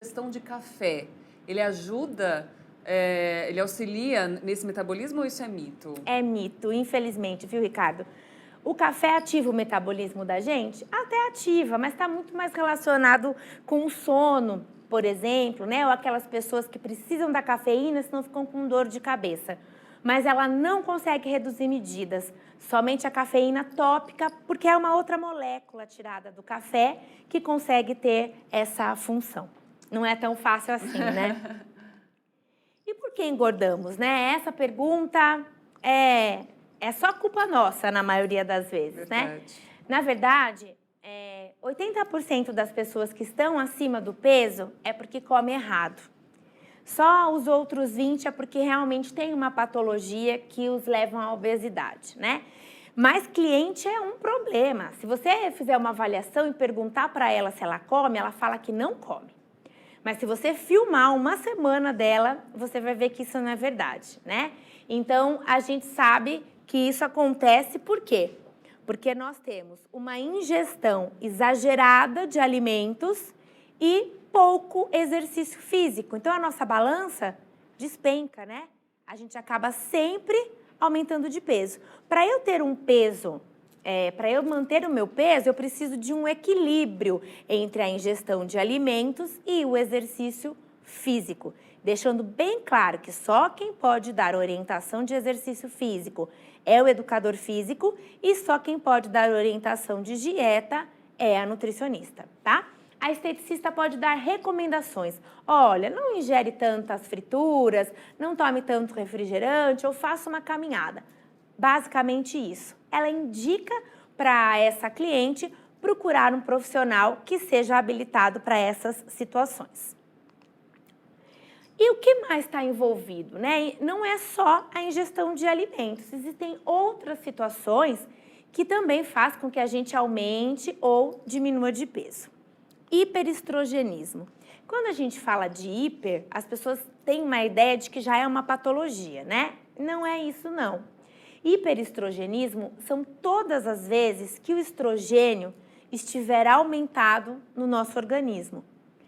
Questão de café, ele ajuda, ele auxilia nesse metabolismo ou isso é mito? É mito, infelizmente, viu, Ricardo? O café ativa o metabolismo da gente? Até ativa, mas está muito mais relacionado com o sono, por exemplo, né? Ou aquelas pessoas que precisam da cafeína, senão ficam com dor de cabeça. Mas ela não consegue reduzir medidas, somente a cafeína tópica, porque é uma outra molécula tirada do café que consegue ter essa função. Não é tão fácil assim, né? E por que engordamos, né? Essa pergunta é só culpa nossa, na maioria das vezes, né? Verdade. Na verdade, 80% das pessoas que estão acima do peso é porque come errado. Só os outros 20% é porque realmente tem uma patologia que os levam à obesidade, né? Mas cliente é um problema. Se você fizer uma avaliação e perguntar para ela se ela come, ela fala que não come. Mas se você filmar uma semana dela, você vai ver que isso não é verdade, né? Então, a gente sabe que isso acontece por quê? Porque nós temos uma ingestão exagerada de alimentos e pouco exercício físico. Então, a nossa balança despenca, né? A gente acaba sempre aumentando de peso. Para eu ter um peso para eu manter o meu peso, eu preciso de um equilíbrio entre a ingestão de alimentos e o exercício físico. Deixando bem claro que só quem pode dar orientação de exercício físico é o educador físico e só quem pode dar orientação de dieta é a nutricionista, tá? A esteticista pode dar recomendações. Olha, não ingere tantas frituras, não tome tanto refrigerante ou faça uma caminhada. Basicamente isso. Ela indica para essa cliente procurar um profissional que seja habilitado para essas situações. E o que mais está envolvido, né? Não é só a ingestão de alimentos, existem outras situações que também faz com que a gente aumente ou diminua de peso. Hiperestrogenismo. Quando a gente fala de hiper, as pessoas têm uma ideia de que já é uma patologia, né? Não é isso, não. Hiperestrogenismo são todas as vezes que o estrogênio estiver aumentado no nosso organismo.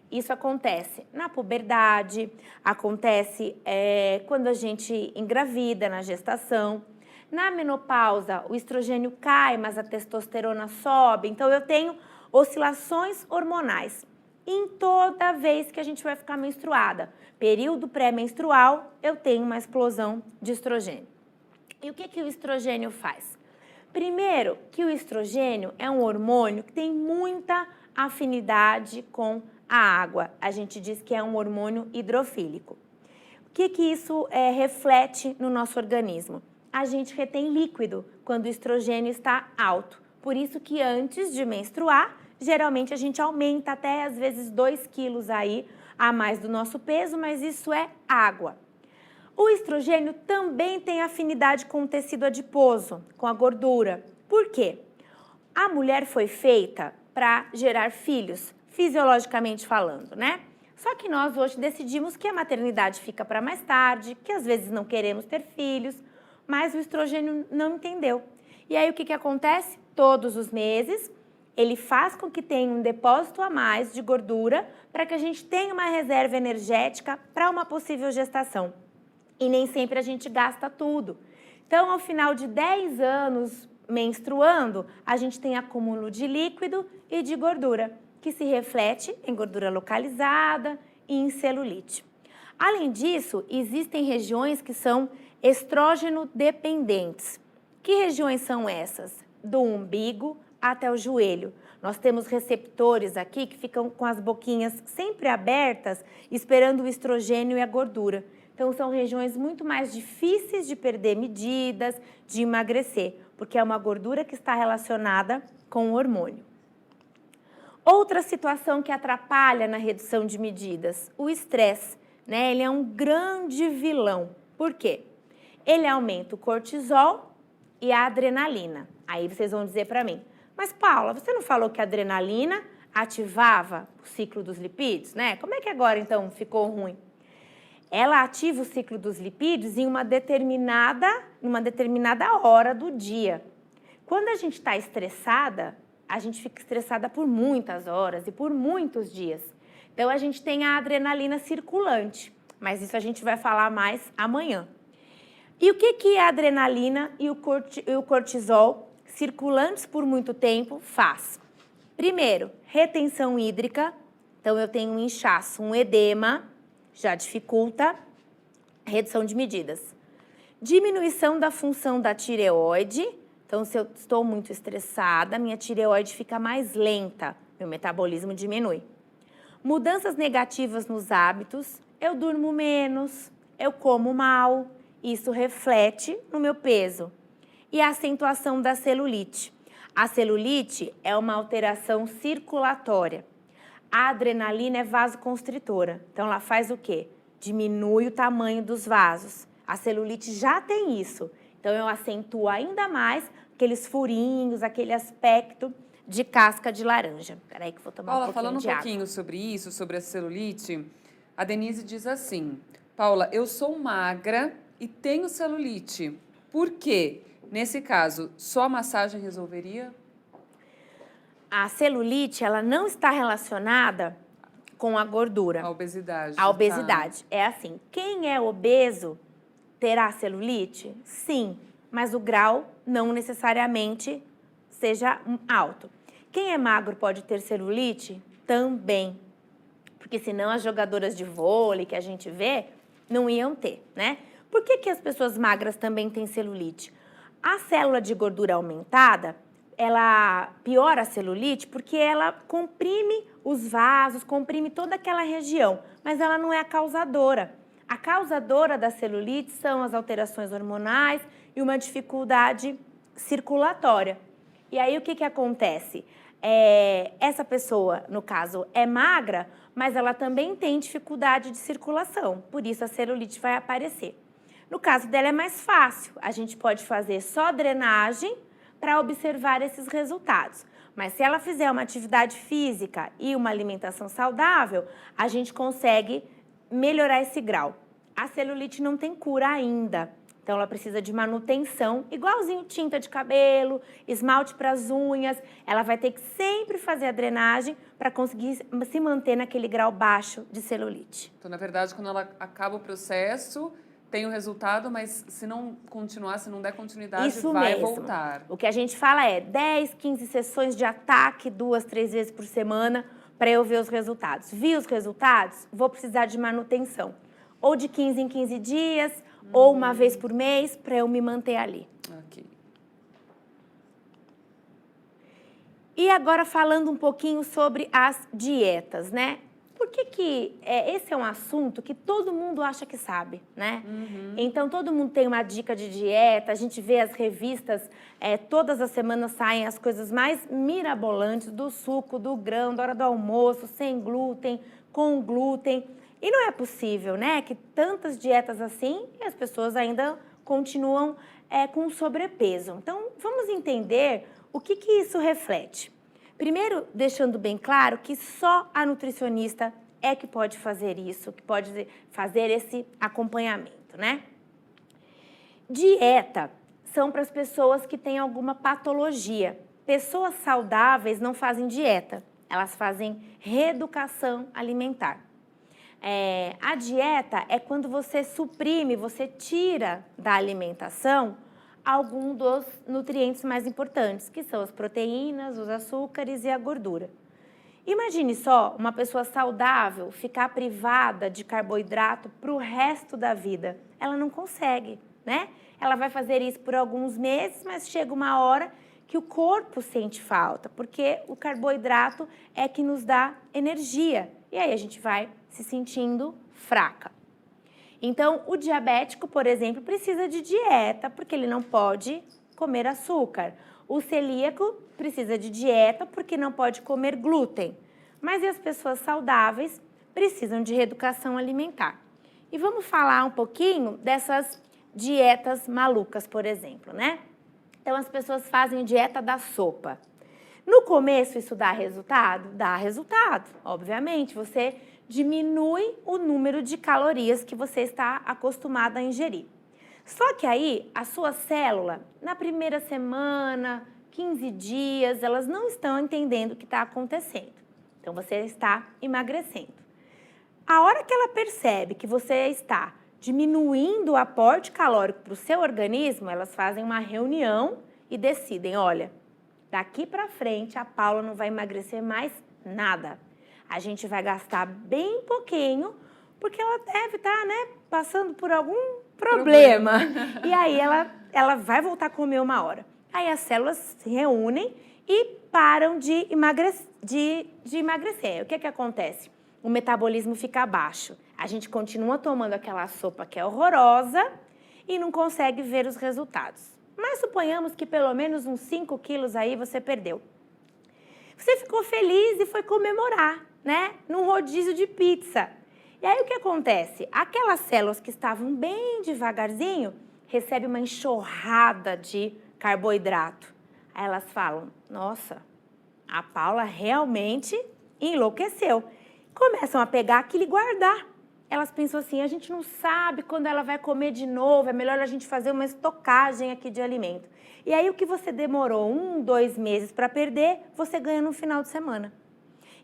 Isso acontece na puberdade, acontece quando a gente engravida, na gestação. Na menopausa, o estrogênio cai, mas a testosterona sobe. Então, eu tenho oscilações hormonais em toda vez que a gente vai ficar menstruada. Período pré-menstrual, eu tenho uma explosão de estrogênio. E o que o estrogênio faz? Primeiro, que o estrogênio é um hormônio que tem muita afinidade com a água. A gente diz que é um hormônio hidrofílico. O que isso reflete no nosso organismo? A gente retém líquido quando o estrogênio está alto. Por isso que antes de menstruar, geralmente a gente aumenta até às vezes 2 quilos aí a mais do nosso peso, mas isso é água. O estrogênio também tem afinidade com o tecido adiposo, com a gordura. Por quê? A mulher foi feita para gerar filhos, fisiologicamente falando, né? Só que nós hoje decidimos que a maternidade fica para mais tarde, que às vezes não queremos ter filhos, mas o estrogênio não entendeu. E aí o que acontece? Todos os meses, ele faz com que tenha um depósito a mais de gordura para que a gente tenha uma reserva energética para uma possível gestação. E nem sempre a gente gasta tudo. Então, ao final de 10 anos menstruando, a gente tem acúmulo de líquido e de gordura, que se reflete em gordura localizada e em celulite. Além disso, existem regiões que são estrógeno dependentes. Que regiões são essas? Do umbigo até o joelho. Nós temos receptores aqui que ficam com as boquinhas sempre abertas, esperando o estrogênio e a gordura. Então, são regiões muito mais difíceis de perder medidas, de emagrecer, porque é uma gordura que está relacionada com o hormônio. Outra situação que atrapalha na redução de medidas, o estresse, né? Ele é um grande vilão. Por quê? Ele aumenta o cortisol e a adrenalina. Aí vocês vão dizer para mim, mas Paula, você não falou que a adrenalina ativava o ciclo dos lipídios, né? Como é que agora então ficou ruim? Ela ativa o ciclo dos lipídios em numa determinada hora do dia. Quando a gente está estressada, a gente fica estressada por muitas horas e por muitos dias. Então, a gente tem a adrenalina circulante, mas isso a gente vai falar mais amanhã. E o que a adrenalina e o cortisol circulantes por muito tempo faz? Primeiro, retenção hídrica. Então, eu tenho um inchaço, um edema, já dificulta. Redução de medidas. Diminuição da função da tireoide. Então, se eu estou muito estressada, minha tireoide fica mais lenta, meu metabolismo diminui. Mudanças negativas nos hábitos, eu durmo menos, eu como mal, isso reflete no meu peso. E a acentuação da celulite. A celulite é uma alteração circulatória. A adrenalina é vasoconstritora, então ela faz o quê? Diminui o tamanho dos vasos. A celulite já tem isso, então eu acentuo ainda mais aqueles furinhos, aquele aspecto de casca de laranja. Peraí que eu vou tomar Paula, um pouquinho falando um de água. pouquinho sobre isso, sobre a celulite, a Denise diz assim, Paula, eu sou magra e tenho celulite. Por quê? Nesse caso, só a massagem resolveria? A celulite, ela não está relacionada com a gordura. A obesidade. A obesidade. É assim, quem é obeso terá celulite? Sim, mas o grau não necessariamente seja alto. Quem é magro pode ter celulite? Também. Porque senão as jogadoras de vôlei que a gente vê não iam ter, né? Por que as pessoas magras também têm celulite? A célula de gordura aumentada, ela piora a celulite porque ela comprime os vasos, comprime toda aquela região, mas ela não é a causadora. A causadora da celulite são as alterações hormonais e uma dificuldade circulatória. E aí o que acontece? Essa pessoa, no caso, é magra, mas ela também tem dificuldade de circulação, por isso a celulite vai aparecer. No caso dela é mais fácil, a gente pode fazer só drenagem para observar esses resultados. Mas se ela fizer uma atividade física e uma alimentação saudável, a gente consegue melhorar esse grau. A celulite não tem cura ainda, então ela precisa de manutenção, igualzinho tinta de cabelo, esmalte para as unhas, ela vai ter que sempre fazer a drenagem para conseguir se manter naquele grau baixo de celulite. Então, na verdade, quando ela acaba o processo, tem o resultado, mas se não continuar, se não der continuidade, Isso vai mesmo. voltar. O que a gente fala é 10, 15 sessões de ataque, 2, 3 vezes por semana, para eu ver os resultados. Vi os resultados, vou precisar de manutenção. Ou de 15 em 15 dias, ou uma vez por mês, para eu me manter ali. Ok. E agora falando um pouquinho sobre as dietas, né? Por que esse é um assunto que todo mundo acha que sabe, né? Então, todo mundo tem uma dica de dieta, a gente vê as revistas, todas as semanas saem as coisas mais mirabolantes do suco, do grão, da hora do almoço, sem glúten, com glúten. E não é possível, né, que tantas dietas assim e as pessoas ainda continuam com sobrepeso. Então, vamos entender o que isso reflete. Primeiro, deixando bem claro que só a nutricionista é que pode fazer isso, que pode fazer esse acompanhamento, né? Dieta são para as pessoas que têm alguma patologia. Pessoas saudáveis não fazem dieta, elas fazem reeducação alimentar. A dieta é quando você suprime, você tira da alimentação algum dos nutrientes mais importantes, que são as proteínas, os açúcares e a gordura. Imagine só uma pessoa saudável ficar privada de carboidrato para o resto da vida. Ela não consegue, né? Ela vai fazer isso por alguns meses, mas chega uma hora que o corpo sente falta, porque o carboidrato é que nos dá energia. E aí a gente vai se sentindo fraca. Então, o diabético, por exemplo, precisa de dieta, porque ele não pode comer açúcar. O celíaco precisa de dieta, porque não pode comer glúten. Mas e as pessoas saudáveis precisam de reeducação alimentar. E vamos falar um pouquinho dessas dietas malucas, por exemplo, né? Então, as pessoas fazem dieta da sopa. No começo, isso dá resultado? Dá resultado, obviamente. Você diminui o número de calorias que você está acostumado a ingerir. Só que aí, a sua célula, na primeira semana, 15 dias, elas não estão entendendo o que está acontecendo. Então, você está emagrecendo. A hora que ela percebe que você está diminuindo o aporte calórico para o seu organismo, elas fazem uma reunião e decidem, olha, daqui para frente a Paula não vai emagrecer mais nada. A gente vai gastar bem pouquinho, porque ela deve estar, né, passando por algum problema. E aí ela vai voltar a comer uma hora. Aí as células se reúnem e param de emagrecer. O que acontece? O metabolismo fica baixo. A gente continua tomando aquela sopa que é horrorosa e não consegue ver os resultados. Mas suponhamos que pelo menos uns 5 quilos aí você perdeu. Você ficou feliz e foi comemorar, né? Num rodízio de pizza. E aí o que acontece? Aquelas células que estavam bem devagarzinho recebem uma enxurrada de carboidrato. Aí elas falam, nossa, a Paula realmente enlouqueceu. Começam a pegar aquilo e guardar. Elas pensam assim, a gente não sabe quando ela vai comer de novo, é melhor a gente fazer uma estocagem aqui de alimento. E aí o que você demorou 1, 2 meses para perder, você ganha no final de semana.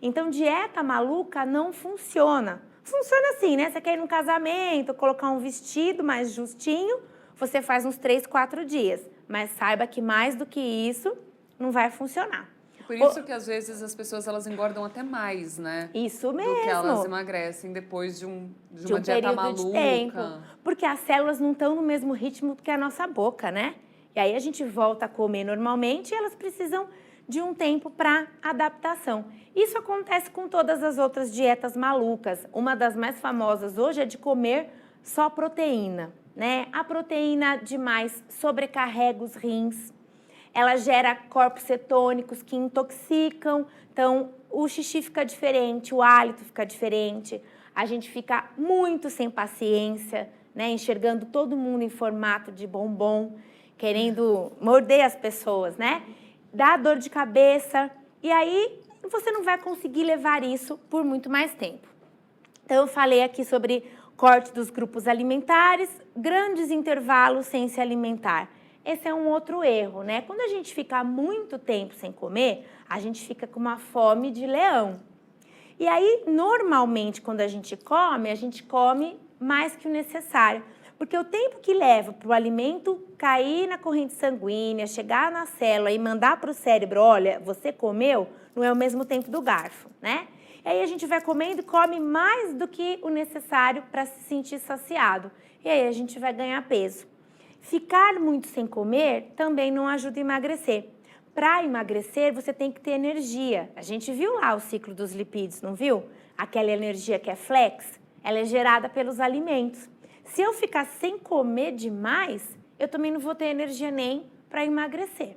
Então dieta maluca não funciona. Funciona assim, né? Você quer ir num casamento, colocar um vestido mais justinho, você faz uns 3, 4 dias. Mas saiba que mais do que isso não vai funcionar. Por isso que, às vezes, as pessoas elas engordam até mais, né? Isso mesmo. Do que elas emagrecem depois de uma dieta maluca. De tempo, porque as células não estão no mesmo ritmo que a nossa boca, né? E aí a gente volta a comer normalmente e elas precisam de um tempo para adaptação. Isso acontece com todas as outras dietas malucas. Uma das mais famosas hoje é de comer só proteína, né? A proteína demais sobrecarrega os rins. Ela gera corpos cetônicos que intoxicam, então o xixi fica diferente, o hálito fica diferente, a gente fica muito sem paciência, né? Enxergando todo mundo em formato de bombom, querendo morder as pessoas, né? Dá dor de cabeça e aí você não vai conseguir levar isso por muito mais tempo. Então eu falei aqui sobre corte dos grupos alimentares, grandes intervalos sem se alimentar. Esse é um outro erro, né? Quando a gente fica muito tempo sem comer, a gente fica com uma fome de leão. E aí, normalmente, quando a gente come mais que o necessário. Porque o tempo que leva para o alimento cair na corrente sanguínea, chegar na célula e mandar para o cérebro, olha, você comeu, não é o mesmo tempo do garfo, né? E aí a gente vai comendo e come mais do que o necessário para se sentir saciado. E aí a gente vai ganhar peso. Ficar muito sem comer também não ajuda a emagrecer. Para emagrecer, você tem que ter energia. A gente viu lá o ciclo dos lipídios, não viu? Aquela energia que é flex, ela é gerada pelos alimentos. Se eu ficar sem comer demais, eu também não vou ter energia nem para emagrecer.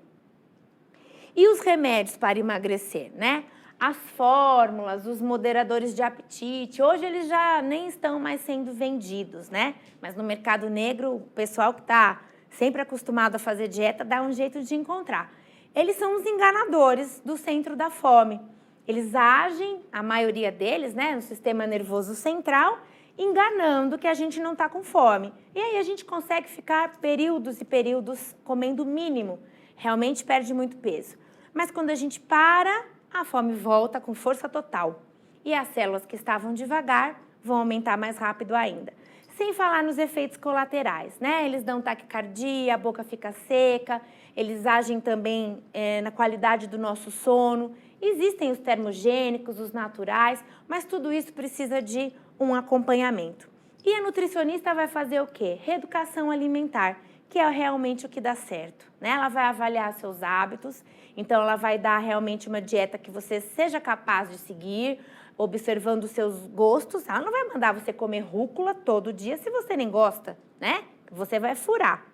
E os remédios para emagrecer, né? As fórmulas, os moderadores de apetite, hoje eles já nem estão mais sendo vendidos, né? Mas no mercado negro, o pessoal que está sempre acostumado a fazer dieta dá um jeito de encontrar. Eles são os enganadores do centro da fome. Eles agem, a maioria deles, né, no sistema nervoso central, enganando que a gente não está com fome. E aí a gente consegue ficar períodos e períodos comendo o mínimo. Realmente perde muito peso. Mas quando a gente para, a fome volta com força total. E as células que estavam devagar vão aumentar mais rápido ainda. Sem falar nos efeitos colaterais, né? Eles dão taquicardia, a boca fica seca, eles agem também na qualidade do nosso sono. Existem os termogênicos, os naturais, mas tudo isso precisa de um acompanhamento. E a nutricionista vai fazer o quê? Reeducação alimentar, que é realmente o que dá certo, né? Ela vai avaliar seus hábitos, então ela vai dar realmente uma dieta que você seja capaz de seguir, observando os seus gostos. Ela não vai mandar você comer rúcula todo dia se você nem gosta, né? Você vai furar.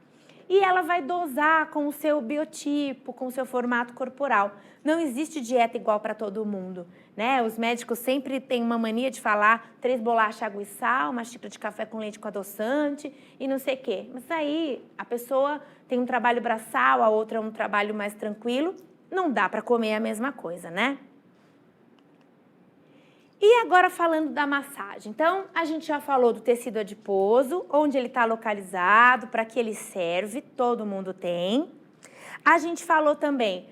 E ela vai dosar com o seu biotipo, com o seu formato corporal. Não existe dieta igual para todo mundo, né? Os médicos sempre têm uma mania de falar 3 bolachas, água e sal, uma xícara de café com leite com adoçante e não sei o quê. Mas aí a pessoa tem um trabalho braçal, a outra um trabalho mais tranquilo. Não dá para comer a mesma coisa, né? E agora falando da massagem. Então, a gente já falou do tecido adiposo, onde ele está localizado, para que ele serve, todo mundo tem. A gente falou também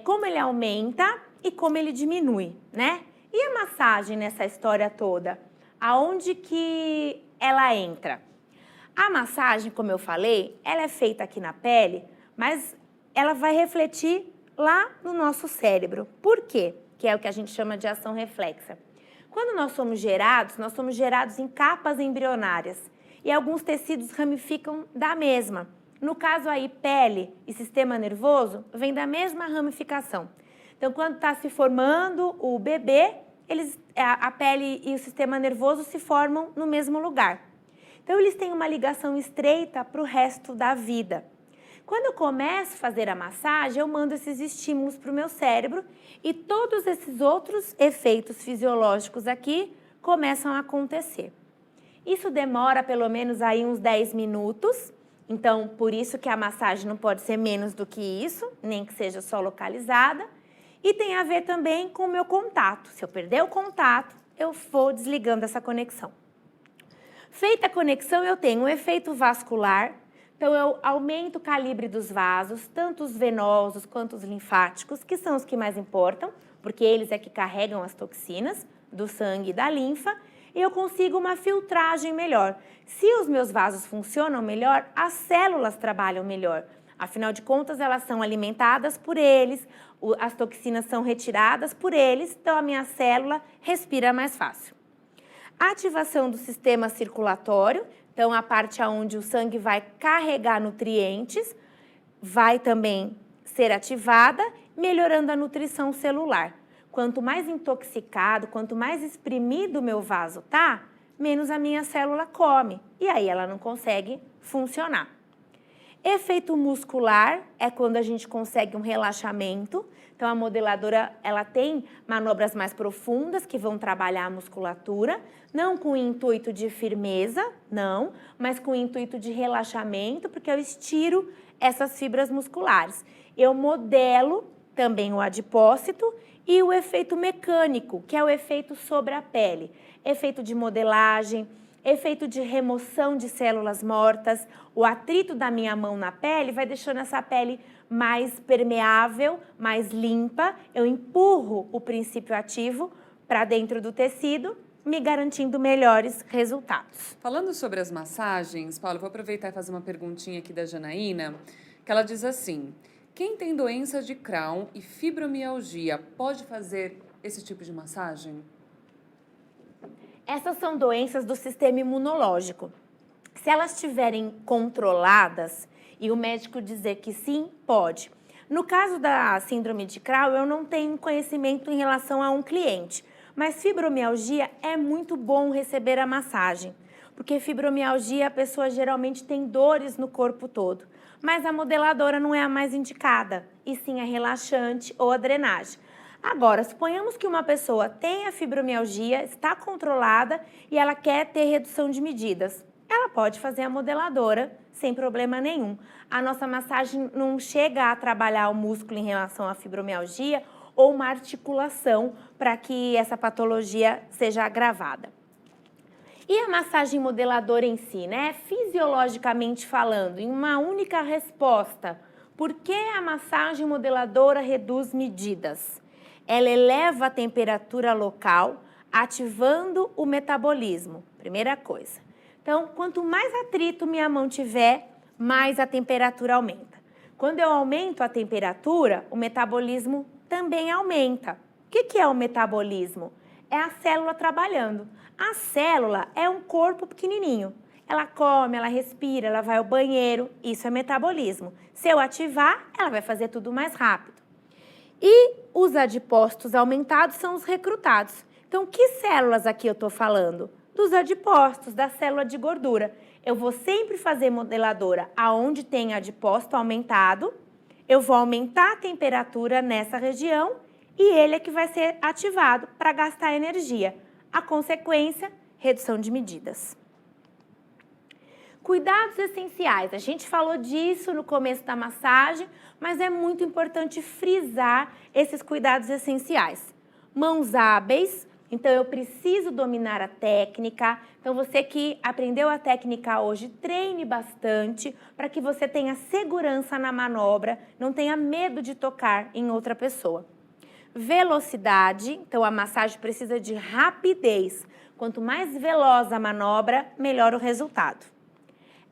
como ele aumenta e como ele diminui, né? E a massagem nessa história toda? aonde que ela entra? A massagem, como eu falei, ela é feita aqui na pele, mas ela vai refletir lá no nosso cérebro. Por quê? Que é o que a gente chama de ação reflexa. Quando nós somos gerados em capas embrionárias e alguns tecidos ramificam da mesma. No caso aí, pele e sistema nervoso vem da mesma ramificação. Então, quando está se formando o bebê, a pele e o sistema nervoso se formam no mesmo lugar. Então, eles têm uma ligação estreita para o resto da vida. Quando eu começo a fazer a massagem, eu mando esses estímulos para o meu cérebro e todos esses outros efeitos fisiológicos aqui começam a acontecer. Isso demora pelo menos aí uns 10 minutos, então por isso que a massagem não pode ser menos do que isso, nem que seja só localizada. E tem a ver também com o meu contato. Se eu perder o contato, eu vou desligando essa conexão. Feita a conexão, eu tenho um efeito vascular. Então, eu aumento o calibre dos vasos, tanto os venosos quanto os linfáticos, que são os que mais importam, porque eles é que carregam as toxinas do sangue e da linfa, e eu consigo uma filtragem melhor. Se os meus vasos funcionam melhor, as células trabalham melhor. Afinal de contas, elas são alimentadas por eles, as toxinas são retiradas por eles, então a minha célula respira mais fácil. A ativação do sistema circulatório, então a parte onde o sangue vai carregar nutrientes, vai também ser ativada, melhorando a nutrição celular. Quanto mais intoxicado, quanto mais exprimido o meu vaso tá, menos a minha célula come, e aí ela não consegue funcionar. Efeito muscular é quando a gente consegue um relaxamento. Então, a modeladora, ela tem manobras mais profundas que vão trabalhar a musculatura, não com o intuito de firmeza, não, mas com o intuito de relaxamento, porque eu estiro essas fibras musculares. Eu modelo também o adipócito e o efeito mecânico, que é o efeito sobre a pele. Efeito de modelagem, efeito de remoção de células mortas, o atrito da minha mão na pele vai deixando essa pele mais permeável, mais limpa. Eu empurro o princípio ativo para dentro do tecido, me garantindo melhores resultados. Falando sobre as massagens, Paulo, vou aproveitar e fazer uma perguntinha aqui da Janaína, que ela diz assim: quem tem doença de Crohn e fibromialgia pode fazer esse tipo de massagem? Essas são doenças do sistema imunológico. Se elas estiverem controladas e o médico dizer que sim, pode. No caso da síndrome de Crohn, eu não tenho conhecimento em relação a um cliente, mas fibromialgia é muito bom receber a massagem, porque fibromialgia a pessoa geralmente tem dores no corpo todo, mas a modeladora não é a mais indicada, e sim a relaxante ou a drenagem. Agora, suponhamos que uma pessoa tenha fibromialgia, está controlada e ela quer ter redução de medidas. Ela pode fazer a modeladora sem problema nenhum. A nossa massagem não chega a trabalhar o músculo em relação à fibromialgia ou uma articulação para que essa patologia seja agravada. E a massagem modeladora em si, né? Fisiologicamente falando, em uma única resposta, por que a massagem modeladora reduz medidas? Ela eleva a temperatura local, ativando o metabolismo, primeira coisa. Então, quanto mais atrito minha mão tiver, mais a temperatura aumenta. Quando eu aumento a temperatura, o metabolismo também aumenta. O que é o metabolismo? É a célula trabalhando. A célula é um corpo pequenininho. Ela come, ela respira, ela vai ao banheiro, isso é metabolismo. Se eu ativar, ela vai fazer tudo mais rápido. E os adipócitos aumentados são os recrutados. Então, que células aqui eu estou falando? Dos adipócitos, da célula de gordura. Eu vou sempre fazer modeladora aonde tem adipócito aumentado, eu vou aumentar a temperatura nessa região e ele é que vai ser ativado para gastar energia. A consequência, redução de medidas. Cuidados essenciais, a gente falou disso no começo da massagem, mas é muito importante frisar esses cuidados essenciais. Mãos hábeis, então eu preciso dominar a técnica. Então você que aprendeu a técnica hoje, treine bastante para que você tenha segurança na manobra, não tenha medo de tocar em outra pessoa. Velocidade, então a massagem precisa de rapidez. Quanto mais veloz a manobra, melhor o resultado.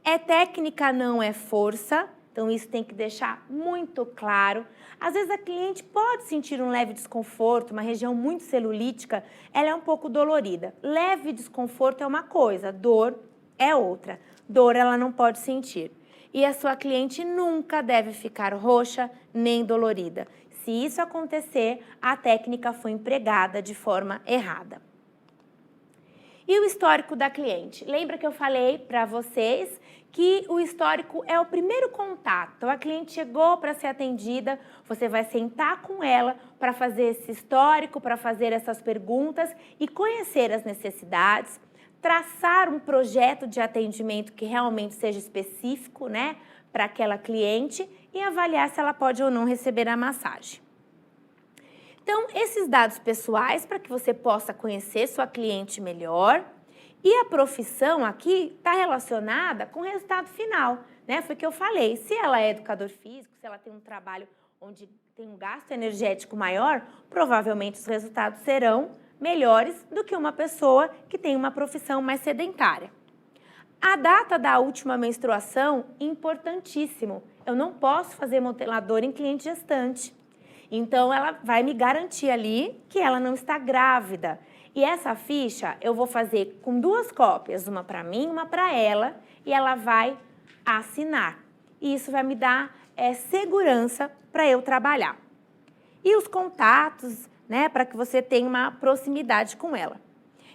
É técnica, não é força. Então, isso tem que deixar muito claro. Às vezes, a cliente pode sentir um leve desconforto, uma região muito celulítica, ela é um pouco dolorida. Leve desconforto é uma coisa, dor é outra. Dor ela não pode sentir. E a sua cliente nunca deve ficar roxa nem dolorida. Se isso acontecer, a técnica foi empregada de forma errada. E o histórico da cliente? Lembra que eu falei para vocês que o histórico é o primeiro contato. Então, a cliente chegou para ser atendida, você vai sentar com ela para fazer esse histórico, para fazer essas perguntas e conhecer as necessidades, traçar um projeto de atendimento que realmente seja específico, né, para aquela cliente e avaliar se ela pode ou não receber a massagem. Então, esses dados pessoais para que você possa conhecer sua cliente melhor. E a profissão aqui está relacionada com o resultado final, né? Foi o que eu falei, se ela é educador físico, se ela tem um trabalho onde tem um gasto energético maior, provavelmente os resultados serão melhores do que uma pessoa que tem uma profissão mais sedentária. A data da última menstruação, importantíssimo. Eu não posso fazer modelador em cliente gestante. Então, ela vai me garantir ali que ela não está grávida. E essa ficha eu vou fazer com 2 cópias, uma para mim, uma para ela, e ela vai assinar. E isso vai me dar segurança para eu trabalhar. E os contatos, né, para que você tenha uma proximidade com ela.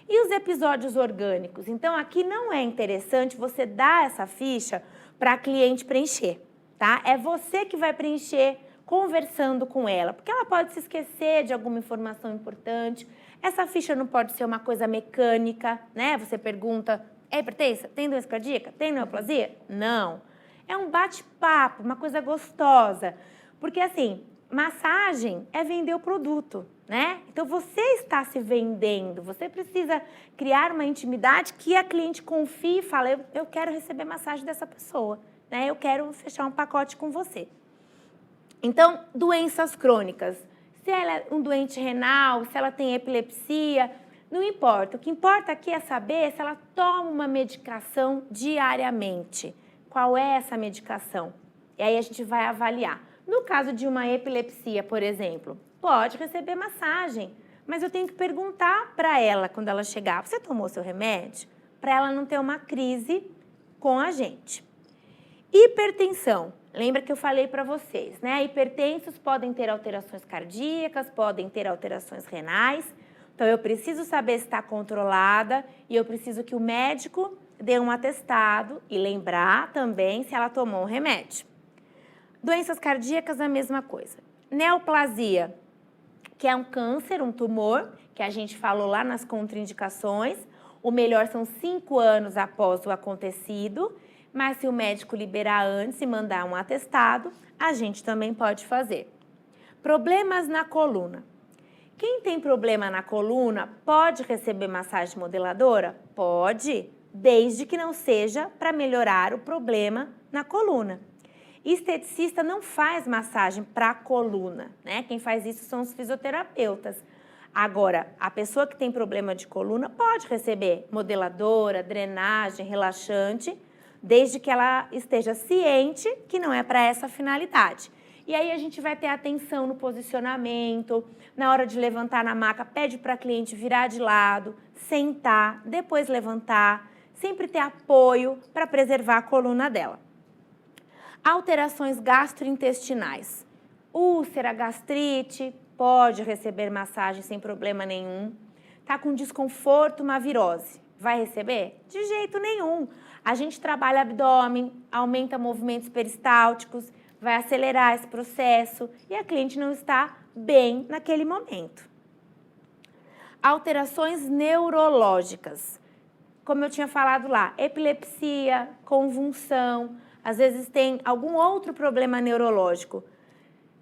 E os episódios orgânicos? Então, aqui não é interessante você dar essa ficha para a cliente preencher, tá? É você que vai preencher conversando com ela, porque ela pode se esquecer de alguma informação importante. Essa ficha não pode ser uma coisa mecânica, né? Você pergunta, é hipertensa? Tem doença cardíaca? Tem neoplasia? Não. É um bate-papo, uma coisa gostosa. Porque, assim, massagem é vender o produto, né? Então, você está se vendendo. Você precisa criar uma intimidade que a cliente confie e fala, eu quero receber massagem dessa pessoa, né? Eu quero fechar um pacote com você. Então, doenças crônicas. Se ela é um doente renal, se ela tem epilepsia, não importa. O que importa aqui é saber se ela toma uma medicação diariamente. Qual é essa medicação? E aí a gente vai avaliar. No caso de uma epilepsia, por exemplo, pode receber massagem, mas eu tenho que perguntar para ela quando ela chegar, você tomou seu remédio? Para ela não ter uma crise com a gente. Hipertensão. Lembra que eu falei para vocês, né? Hipertensos podem ter alterações cardíacas, podem ter alterações renais. Então, eu preciso saber se está controlada e eu preciso que o médico dê um atestado e lembrar também se ela tomou um remédio. Doenças cardíacas, a mesma coisa. Neoplasia, que é um câncer, um tumor, que a gente falou lá nas contraindicações. O melhor são 5 anos após o acontecido. Mas se o médico liberar antes e mandar um atestado, a gente também pode fazer. Problemas na coluna. Quem tem problema na coluna pode receber massagem modeladora? Pode, desde que não seja para melhorar o problema na coluna. Esteticista não faz massagem para a coluna, né? Quem faz isso são os fisioterapeutas. Agora, a pessoa que tem problema de coluna pode receber modeladora, drenagem, relaxante, desde que ela esteja ciente que não é para essa finalidade. E aí a gente vai ter atenção no posicionamento, na hora de levantar na maca, pede para a cliente virar de lado, sentar, depois levantar, sempre ter apoio para preservar a coluna dela. Alterações gastrointestinais. Úlcera, gastrite, pode receber massagem sem problema nenhum. Tá com desconforto, uma virose, vai receber? De jeito nenhum. A gente trabalha abdômen, aumenta movimentos peristálticos, vai acelerar esse processo e a cliente não está bem naquele momento. Alterações neurológicas. Como eu tinha falado lá, epilepsia, convulsão, às vezes tem algum outro problema neurológico.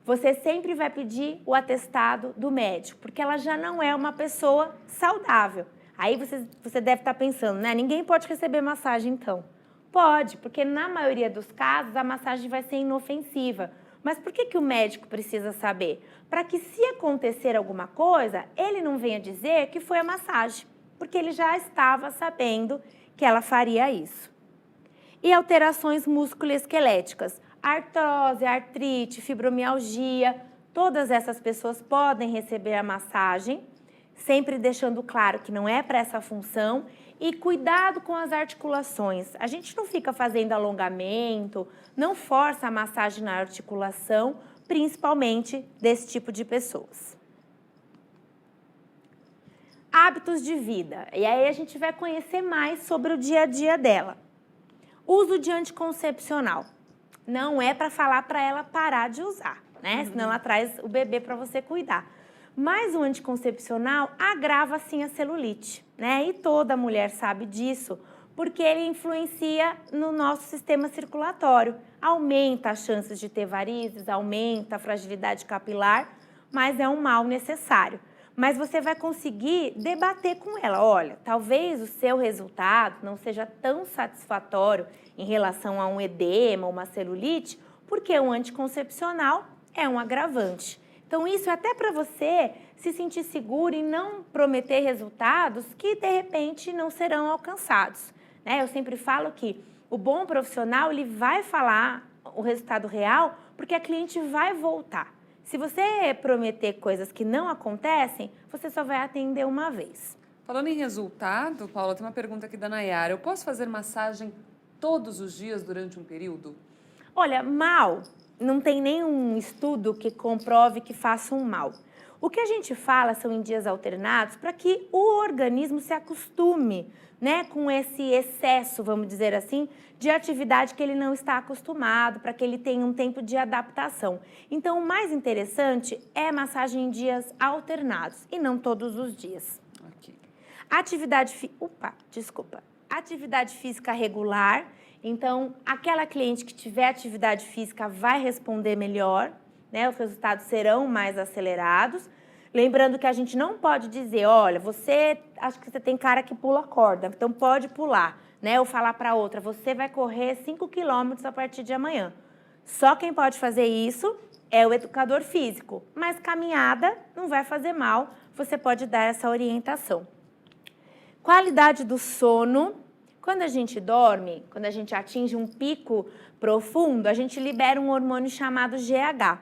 Você sempre vai pedir o atestado do médico, porque ela já não é uma pessoa saudável. Aí você deve estar pensando, né? Ninguém pode receber massagem, então. Pode, porque na maioria dos casos a massagem vai ser inofensiva. Mas por que o médico precisa saber? Para que se acontecer alguma coisa, ele não venha dizer que foi a massagem. porque ele já estava sabendo que ela faria isso. E alterações musculoesqueléticas, artrose, artrite, fibromialgia, todas essas pessoas podem receber a massagem, sempre deixando claro que não é para essa função, e cuidado com as articulações. A gente não fica fazendo alongamento, não força a massagem na articulação, principalmente desse tipo de pessoas. Hábitos de vida. E aí a gente vai conhecer mais sobre o dia a dia dela. Uso de anticoncepcional. Não é para falar para ela parar de usar, né? Senão ela traz o bebê para você cuidar. Mas o anticoncepcional agrava sim a celulite, né? E toda mulher sabe disso, porque ele influencia no nosso sistema circulatório. Aumenta as chances de ter varizes, aumenta a fragilidade capilar, mas é um mal necessário. Mas você vai conseguir debater com ela. Olha, talvez o seu resultado não seja tão satisfatório em relação a um edema ou uma celulite, porque o anticoncepcional é um agravante. Então, isso é até para você se sentir seguro e não prometer resultados que, de repente, não serão alcançados, né? Eu sempre falo que o bom profissional, ele vai falar o resultado real porque a cliente vai voltar. Se você prometer coisas que não acontecem, você só vai atender uma vez. Falando em resultado, Paula, tem uma pergunta aqui da Nayara. Eu posso fazer massagem todos os dias durante um período? Olha, mal, não tem nenhum estudo que comprove que faça um mal. O que a gente fala são em dias alternados para que o organismo se acostume, né, com esse excesso, vamos dizer assim, de atividade que ele não está acostumado, para que ele tenha um tempo de adaptação. Então, o mais interessante é massagem em dias alternados e não todos os dias. Okay. Atividade física regular. Então, aquela cliente que tiver atividade física vai responder melhor, né? Os resultados serão mais acelerados. Lembrando que a gente não pode dizer, olha, acho que você tem cara que pula corda, então pode pular, né? Ou falar para outra, você vai correr 5 quilômetros a partir de amanhã. Só quem pode fazer isso é o educador físico, mas caminhada não vai fazer mal, você pode dar essa orientação. Qualidade do sono. Quando a gente dorme, quando a gente atinge um pico profundo, a gente libera um hormônio chamado GH.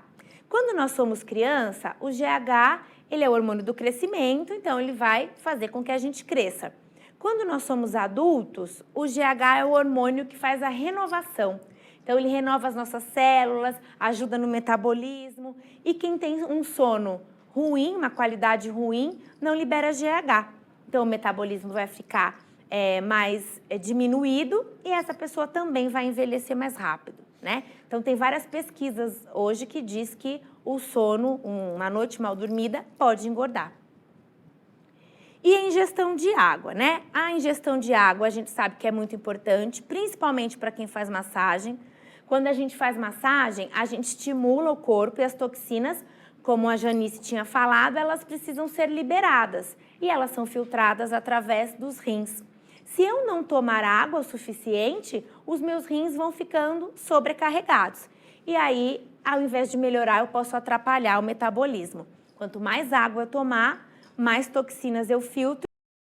Quando nós somos criança, o GH, ele é o hormônio do crescimento, então ele vai fazer com que a gente cresça. Quando nós somos adultos, o GH é o hormônio que faz a renovação. Então ele renova as nossas células, ajuda no metabolismo, e quem tem um sono ruim, uma qualidade ruim, não libera GH. Então o metabolismo vai ficar mais diminuído e essa pessoa também vai envelhecer mais rápido, né? Então, tem várias pesquisas hoje que diz que o sono, uma noite mal dormida, pode engordar. E a ingestão de água, né? A ingestão de água a gente sabe que é muito importante, principalmente para quem faz massagem. Quando a gente faz massagem, a gente estimula o corpo e as toxinas, como a Janice tinha falado, elas precisam ser liberadas e elas são filtradas através dos rins. Se eu não tomar água o suficiente, os meus rins vão ficando sobrecarregados. E aí, ao invés de melhorar, eu posso atrapalhar o metabolismo. Quanto mais água eu tomar, mais toxinas eu filtro